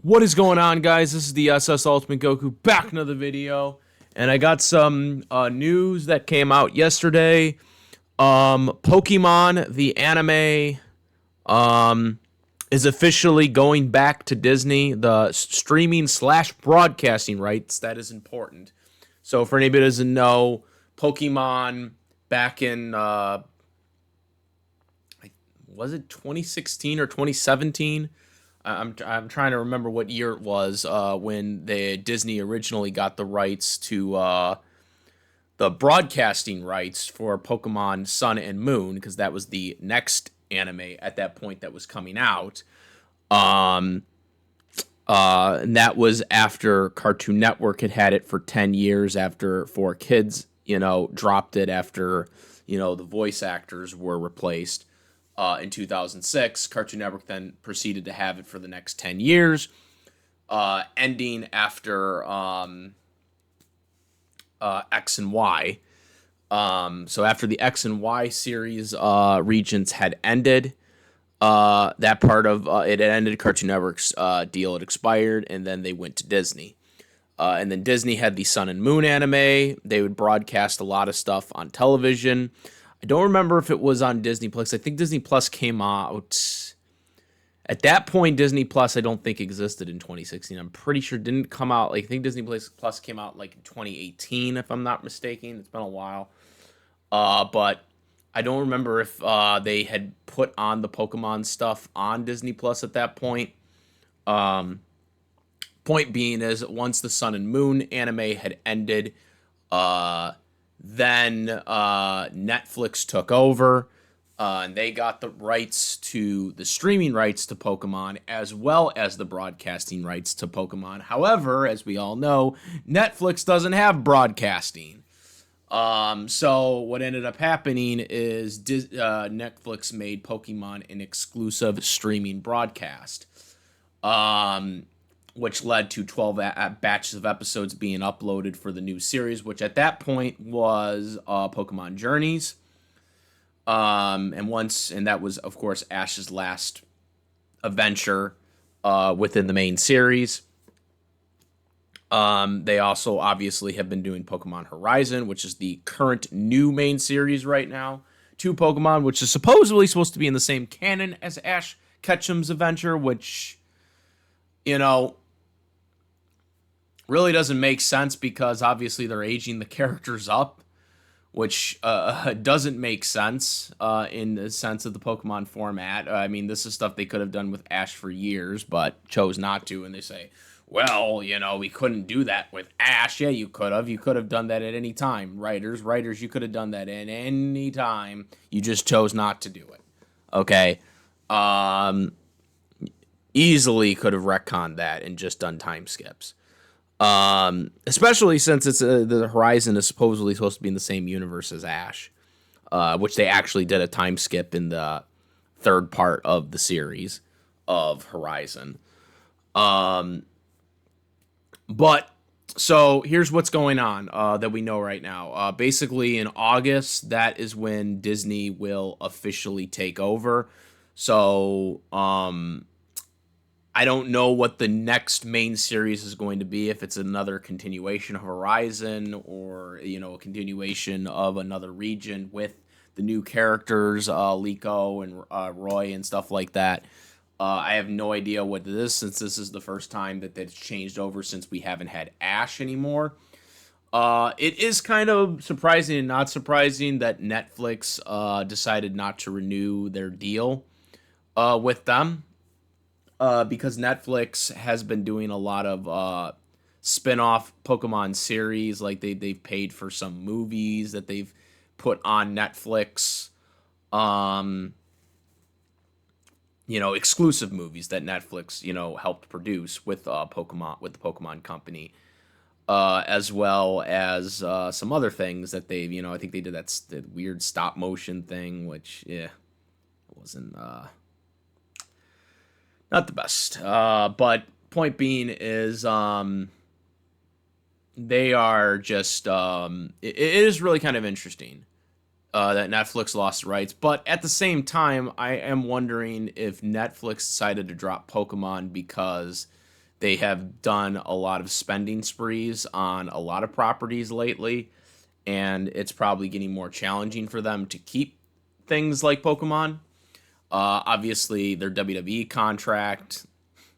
What is going on, guys? This is the SS Ultimate Goku back in another video, and I got some news that came out yesterday. Pokemon the anime um, is officially going back to Disney. The streaming slash broadcasting rights, that is important. So for anybody who doesn't know, Pokemon back in was it 2016 or 2017? I'm trying to remember what year it was when Disney originally got the rights to the broadcasting rights for Pokemon Sun and Moon, because that was the next anime at that point that was coming out. Um, and that was after Cartoon Network had it for 10 years after 4Kids, dropped it after, the voice actors were replaced. In 2006, Cartoon Network then proceeded to have it for the next 10 years, ending after X and Y. So after the X and Y series regions had ended, that part of it had ended. Cartoon Network's deal had expired, and then they went to Disney. And then Disney had the Sun and Moon anime. They would broadcast a lot of stuff on television. I don't remember if it was on Disney Plus. I think Disney Plus came out at that point. Disney Plus, I don't think existed in 2016. I'm pretty sure it didn't come out. I think Disney Plus came out like in 2018, if I'm not mistaken. It's been a while. But I don't remember if they had put on the Pokemon stuff on Disney Plus at that point. Point being is, once the Sun and Moon anime had ended, then Netflix took over, and they got the streaming rights to Pokemon, as well as the broadcasting rights to Pokemon. However, as we all know, Netflix doesn't have broadcasting. So what ended up happening is Netflix made Pokemon an exclusive streaming broadcast. Which led to 12 batches of episodes being uploaded for the new series, which at that point was Pokemon Journeys. And that was, of course, Ash's last adventure within the main series. They also obviously have been doing Pokemon Horizon, which is the current new main series right now. To Pokemon, which is supposedly supposed to be in the same canon as Ash Ketchum's adventure, which, really doesn't make sense, because obviously they're aging the characters up, which doesn't make sense in the sense of the Pokemon format. I mean, this is stuff they could have done with Ash for years, but chose not to. And they say, well, we couldn't do that with Ash. Yeah, you could have. You could have done that at any time. Writers, you could have done that at any time. You just chose not to do it. Okay? Easily could have retconned that and just done time skips. Especially since the Horizon is supposedly supposed to be in the same universe as Ash, which they actually did a time skip in the third part of the series of Horizon. But so here's what's going on that we know right now. Basically, in August, that is when Disney will officially take over. So, I don't know what the next main series is going to be, if it's another continuation of Horizon, or, a continuation of another region with the new characters, Liko and Roy and stuff like that. I have no idea what it is, since this is the first time that it's changed over since we haven't had Ash anymore. It is kind of surprising and not surprising that Netflix decided not to renew their deal with them. Because Netflix has been doing a lot of spin-off Pokemon series. Like they've paid for some movies that they've put on Netflix. Exclusive movies that Netflix, helped produce with Pokemon, with the Pokemon company. As well as some other things that they've, I think they did that weird stop motion thing, which, wasn't not the best. But point being is, they are just, it is really kind of interesting that Netflix lost rights. But at the same time, I am wondering if Netflix decided to drop Pokemon because They have done a lot of spending sprees on a lot of properties lately, and it's probably getting more challenging for them to keep things like Pokemon. Obviously, their WWE contract,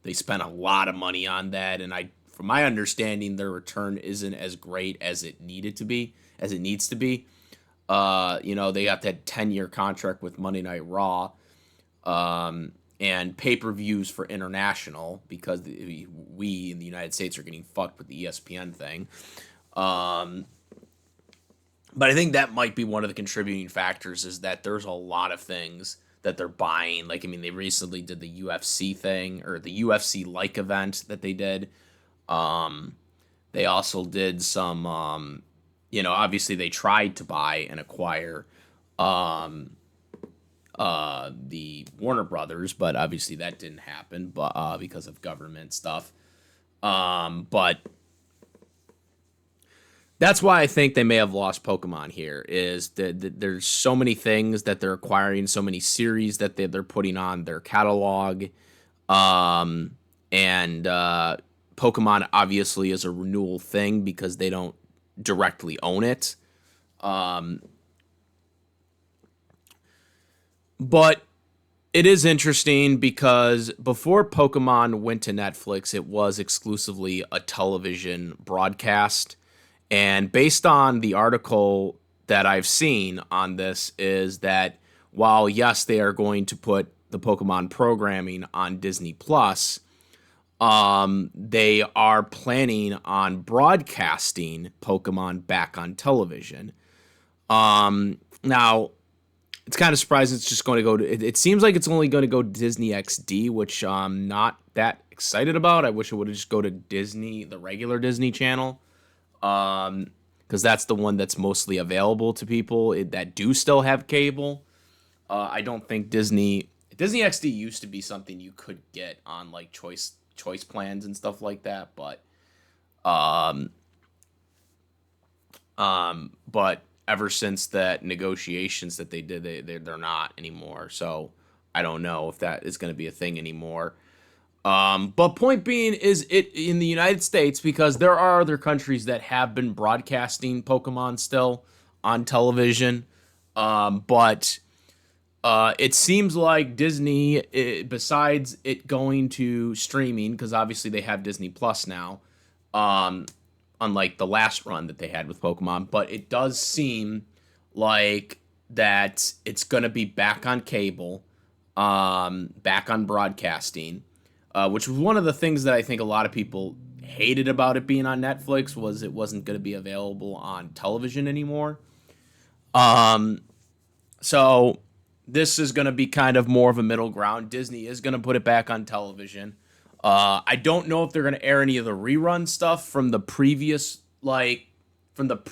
they spent a lot of money on that, and from my understanding, their return isn't as great as it needed to be, as it needs to be. They got that 10-year contract with Monday Night Raw, and pay-per-views for international, because we in the United States are getting fucked with the ESPN thing. Um, but I think that might be one of the contributing factors, is that there's a lot of things that they're buying. Like, I mean, they recently did the UFC thing, or the UFC like event that they did. Um, they also did some, obviously they tried to buy and acquire um, the Warner Brothers, but obviously that didn't happen, but because of government stuff. But that's why I think they may have lost Pokemon here. Is that there's so many things that they're acquiring, so many series that they're putting on their catalog, and Pokemon obviously is a renewal thing because they don't directly own it. Um, but it is interesting because before Pokemon went to Netflix, it was exclusively a television broadcast. And based on the article that I've seen on this, is that while, yes, they are going to put the Pokemon programming on Disney Plus, they are planning on broadcasting Pokemon back on television. Now, it's kind of surprising it's just going to go to. It seems like it's only going to go to Disney XD, which I'm not that excited about. I wish it would have just go to Disney, the regular Disney channel, because that's the one that's mostly available to people that do still have cable. I don't think Disney XD used to be something you could get on like choice plans and stuff like that, but um, but ever since that negotiations that they did, they're not anymore. So I don't know if that is going to be a thing anymore. But point being is, it in the United States, because there are other countries that have been broadcasting Pokemon still on television. But it seems like Disney, besides it going to streaming, because obviously they have Disney Plus now, um, unlike the last run that they had with Pokemon, but it does seem like that it's going to be back on cable, back on broadcasting, which was one of the things that I think a lot of people hated about it being on Netflix, was it wasn't going to be available on television anymore. Um, so this is going to be kind of more of a middle ground. Disney is going to put it back on television. I don't know if they're going to air any of the rerun stuff from the previous, stuff that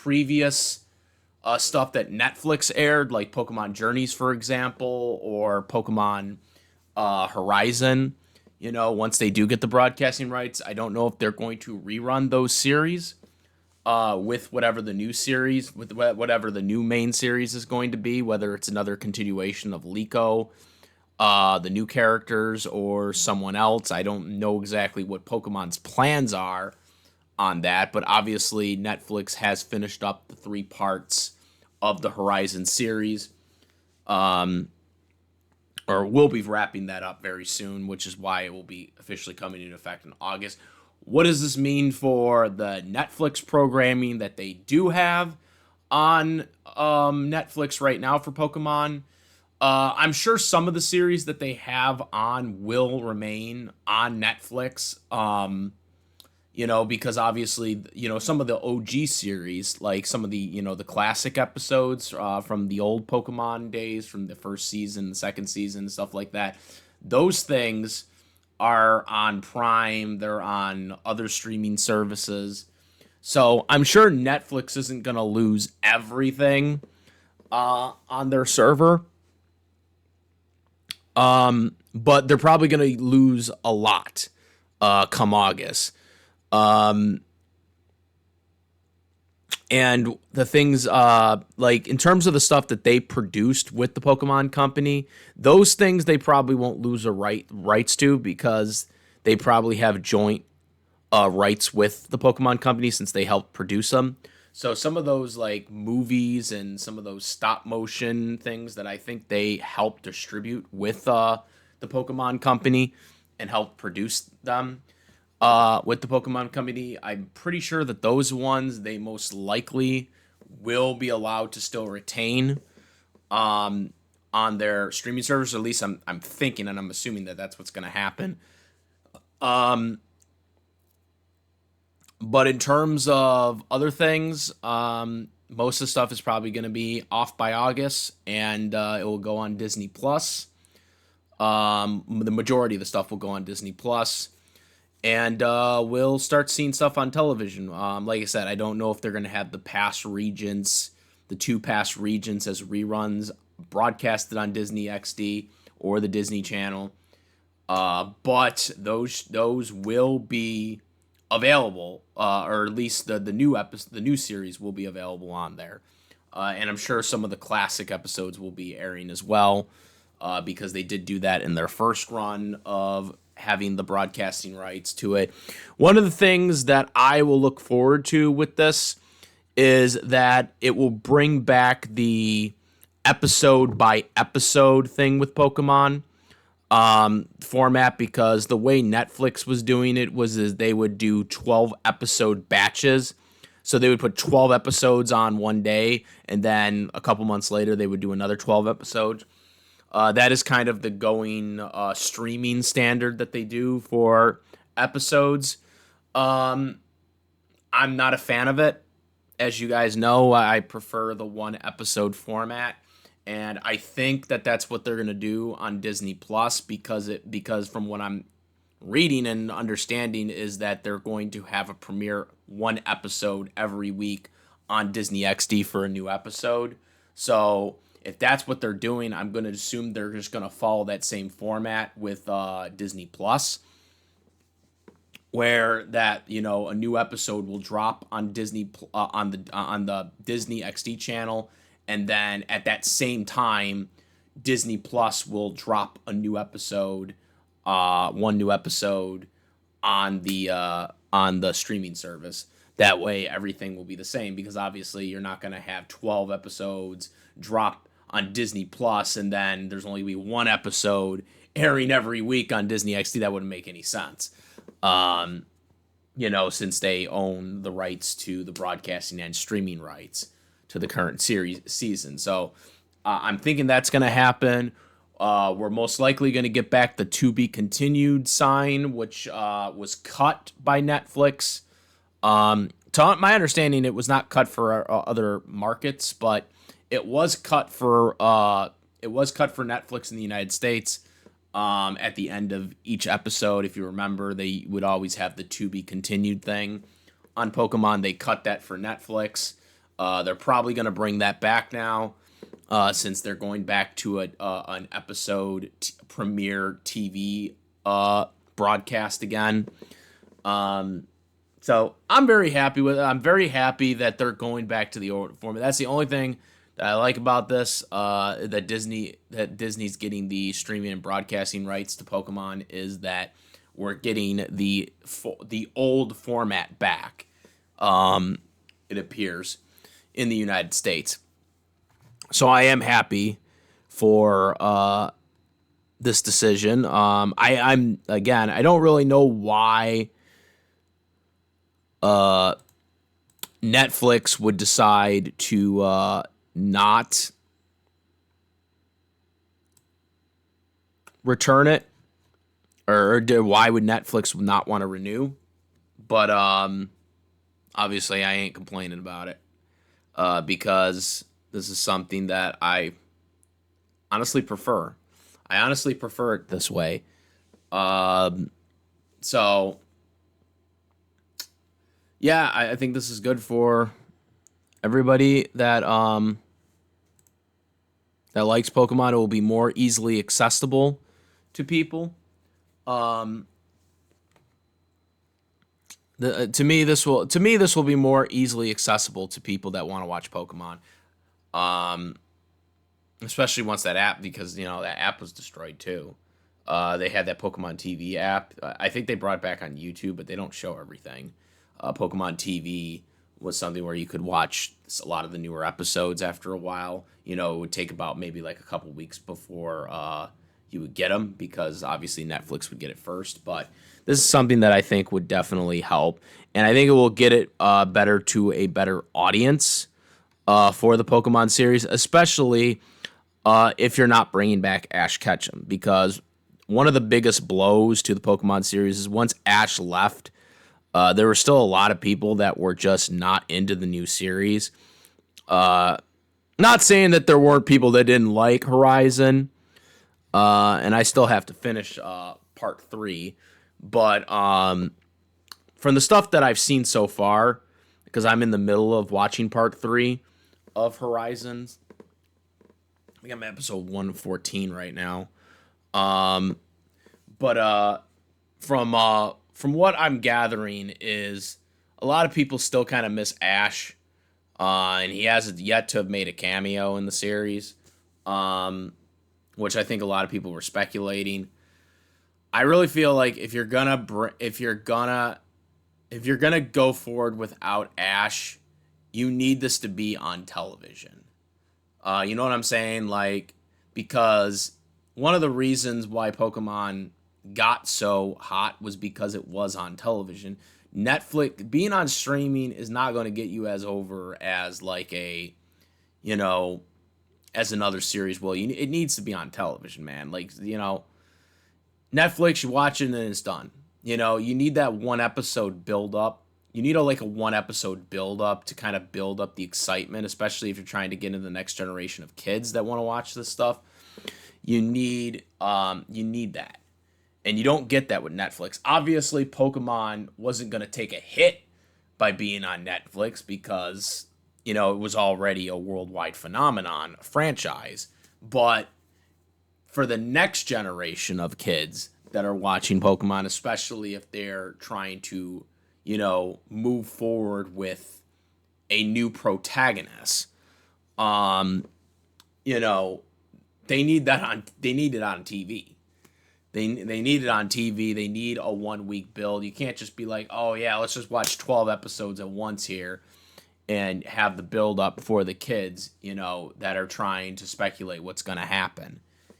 Netflix aired, like Pokemon Journeys, for example, or Pokemon Horizon. Once they do get the broadcasting rights, I don't know if they're going to rerun those series with whatever the new series, with whatever the new main series is going to be, whether it's another continuation of Liko, the new characters, or someone else. I don't know exactly what Pokemon's plans are on that, but obviously Netflix has finished up the 3 parts of the Horizon series, or will be wrapping that up very soon, which is why it will be officially coming into effect in August. What does this mean for the Netflix programming that they do have on Netflix right now for Pokemon? I'm sure some of the series that they have on will remain on Netflix. Because obviously, some of the OG series, like some of the, the classic episodes from the old Pokemon days, from the first season, the second season, stuff like that, those things are on Prime, they're on other streaming services. So I'm sure Netflix isn't going to lose everything on their server. But they're probably going to lose a lot come August. And the things, like in terms of the stuff that they produced with the Pokemon Company, those things they probably won't lose the rights to, because they probably have joint rights with the Pokemon Company since they helped produce them. So some of those like movies and some of those stop motion things that I think they helped distribute with the Pokemon Company and helped produce them with the Pokemon Company, I'm pretty sure that those ones they most likely will be allowed to still retain um, on their streaming service. Or at least I'm thinking and I'm assuming that that's what's going to happen. Um, But in terms of other things, most of the stuff is probably going to be off by August, and it will go on Disney Plus. The majority of the stuff will go on Disney Plus, and we'll start seeing stuff on television. Like I said, I don't know if they're going to have the past regions, the two past regions as reruns broadcasted on Disney XD or the Disney Channel. But those will be available, or at least the new episode, the new series will be available on there. And I'm sure some of the classic episodes will be airing as well, because they did do that in their first run of having the broadcasting rights to it. One of the things that I will look forward to with this is that it will bring back the episode by episode thing with Pokemon format, because the way Netflix was doing it was is they would do 12 episode batches. So they would put 12 episodes on one day, and then a couple months later they would do another 12 episodes. That is kind of the going streaming standard that they do for episodes. I'm not a fan of it. As you guys know, I prefer the one episode format. And I think that that's what they're going to do on Disney Plus, because from what I'm reading and understanding is that they're going to have a premiere one episode every week on Disney XD for a new episode. So if that's what they're doing, I'm going to assume they're just going to follow that same format with Disney Plus, where that a new episode will drop on Disney on the Disney XD channel, and then at that same time, Disney Plus will drop a new episode, one new episode on the streaming service. That way, everything will be the same, because obviously you're not going to have 12 episodes drop on Disney Plus and then there's only be one episode airing every week on Disney XD. That wouldn't make any sense. Since they own the rights to the broadcasting and streaming rights to the current season. So I'm thinking that's going to happen. We're most likely going to get back the to be continued sign, which was cut by Netflix. To my understanding, it was not cut for other markets, but it was cut for Netflix in the United States. At the end of each episode, if you remember, they would always have the to be continued thing on Pokemon. They cut that for Netflix. They're probably going to bring that back now, since they're going back to an episode premiere TV broadcast again. So I'm very happy with it. I'm very happy that they're going back to the old format. That's the only thing that I like about this. That Disney's getting the streaming and broadcasting rights to Pokemon, is that we're getting the old format back. It appears in the United States. So I am happy for this decision. I don't really know why Netflix would decide to not return it, or why would Netflix not want to renew? But obviously I ain't complaining about it, because this is something that I honestly prefer. I honestly prefer it this way. So yeah, I think this is good for everybody that that likes Pokemon. It will be more easily accessible to people. To me, this will be more easily accessible to people that want to watch Pokemon. Especially once that app, because that app was destroyed too. They had that Pokemon TV app. I think they brought it back on YouTube, but they don't show everything. Pokemon TV was something where you could watch a lot of the newer episodes after a while. It would take about maybe like a couple weeks before you would get them, because obviously Netflix would get it first. But this is something that I think would definitely help, and I think it will get it better to a better audience for the Pokemon series, especially if you're not bringing back Ash Ketchum, because one of the biggest blows to the Pokemon series is once Ash left, there were still a lot of people that were just not into the new series. Not saying that there weren't people that didn't like Horizon, and I still have to finish part 3, but from the stuff that I've seen so far, because I'm in the middle of watching part 3 of Horizons. I think I'm at episode 114 right now. But from what I'm gathering is a lot of people still kind of miss Ash, and he hasn't yet to have made a cameo in the series, which I think a lot of people were speculating. I really feel like if you're gonna go forward without Ash, you need this to be on television. You know what I'm saying? Like, because one of the reasons why Pokemon got so hot was because it was on television. Netflix being on streaming is not going to get you as over as like you know, as another series will. It needs to be on television, man. Like, Netflix, you watch it and it's done. You need that one episode build up. You need a one episode build up to kind of build up the excitement, especially if you're trying to get into the next generation of kids that want to watch this stuff. You need that. And you don't get that with Netflix. Obviously, Pokemon wasn't going to take a hit by being on Netflix because, it was already a worldwide phenomenon, a franchise. But for the next generation of kids that are watching Pokemon, especially if they're trying to, move forward with a new protagonist, they need it on TV. They need it on TV. They need a 1 week build. You can't just be like, oh yeah, let's just watch 12 episodes at once here and have the build up for the kids, that are trying to speculate what's going to happen.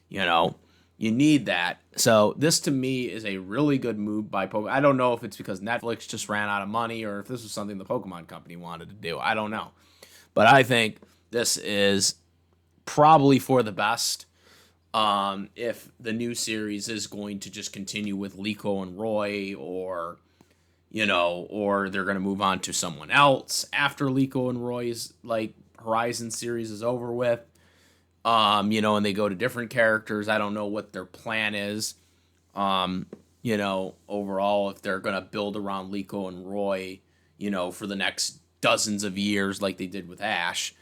You need that. So this to me is a really good move by Pokemon. I don't know if it's because Netflix just ran out of money or if this was something the Pokemon company wanted to do. I don't know. But I think this is probably for the best. If the new series is going to just continue with Liko and Roy, or they're going to move on to someone else after Liko and Roy's Horizon series is over with, and they go to different characters. I don't know what their plan is, overall, if they're going to build around Liko and Roy, for the next dozens of years like they did with Ash.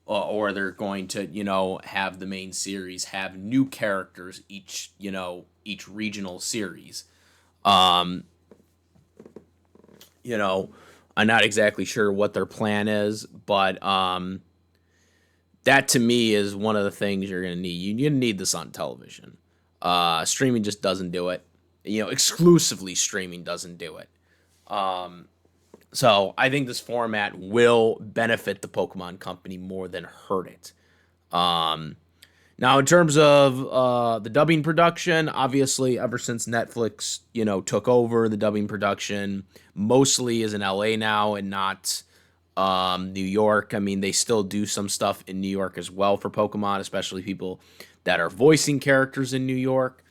Or they're going to, have the main series have new characters each regional series. I'm not exactly sure what their plan is, but that to me is one of the things you're going to need. You need this on television. Streaming just doesn't do it. Exclusively streaming doesn't do it. So I think this format will benefit the Pokemon Company more than hurt it. Now, in terms of the dubbing production, obviously, ever since Netflix, took over the dubbing production, mostly is in LA now and not New York. I mean, they still do some stuff in New York as well for Pokemon, especially people that are voicing characters in New York.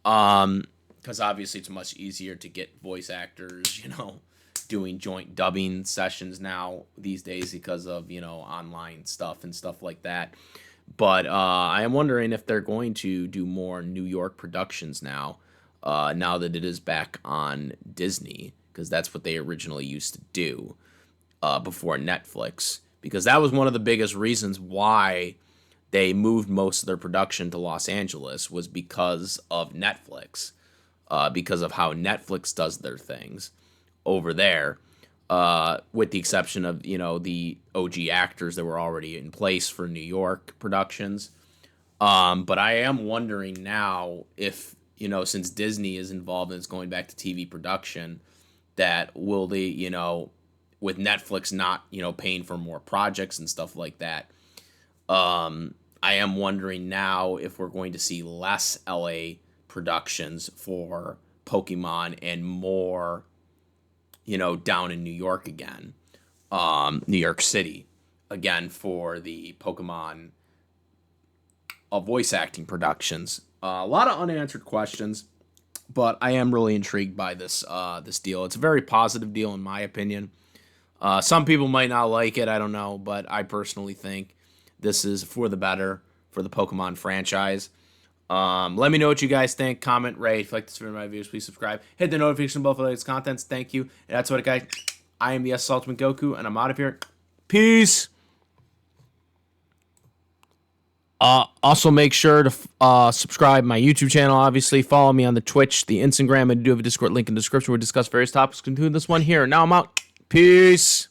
Because obviously it's much easier to get voice actors, doing joint dubbing sessions now these days because of online stuff and stuff like that. But I am wondering if they're going to do more New York productions now that it is back on Disney, because that's what they originally used to do before Netflix, because that was one of the biggest reasons why they moved most of their production to Los Angeles, was because of Netflix, because of how Netflix does their things over there, with the exception of, the OG actors that were already in place for New York productions. But I am wondering now if, since Disney is involved and it's going back to TV production, that will they, with Netflix not, paying for more projects and stuff like that. I am wondering now if we're going to see less LA productions for Pokemon and more, down in New York again, New York City again for the Pokemon voice acting productions. A lot of unanswered questions, but I am really intrigued by this deal. It's a very positive deal in my opinion. Some people might not like it, I don't know, but I personally think this is for the better for the Pokemon franchise. Let me know what you guys think. Comment, rate. If you like this video, my videos, please subscribe. Hit the notification bell for the latest contents. Thank you. And that's what it, guys. I am the Ultimate Goku, and I'm out of here. Peace. Also, make sure to subscribe my YouTube channel, obviously. Follow me on the Twitch, the Instagram, and I do have a Discord link in the description where we discuss various topics, including this one here. Now I'm out. Peace.